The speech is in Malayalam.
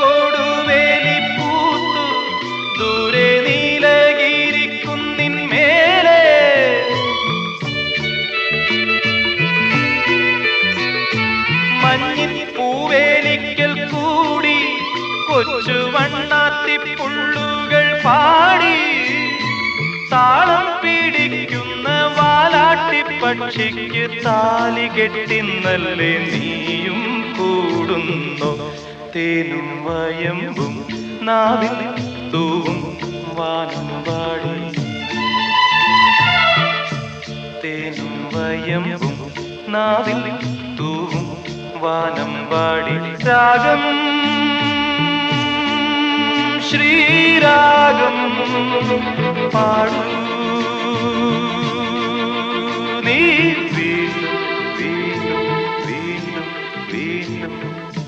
കൊടുവേലി പൂത്തു ദൂരെ നീലഗിരിക്കുന്നിൻ മേലെ മഞ്ഞിൻ പൂവേലിക്കൽ കൂടി കൊച്ചു വണ്ണാത്തിപ്പുള്ളുകൾ പാടി താളം പിടിക്കുന്ന വാലാട്ടിപ്പക്ഷിക്ക് താലി കെട്ടിന്നല്ലേ നീയും കൂടുന്നു തേനും വയമ്പും നാവിൽ തൂവും വാനം പാടി തേനും വയമ്പും നാവിൽ തൂവും വാനം പാടി രാഗം ശ്രീരാഗം പാടൂ നീ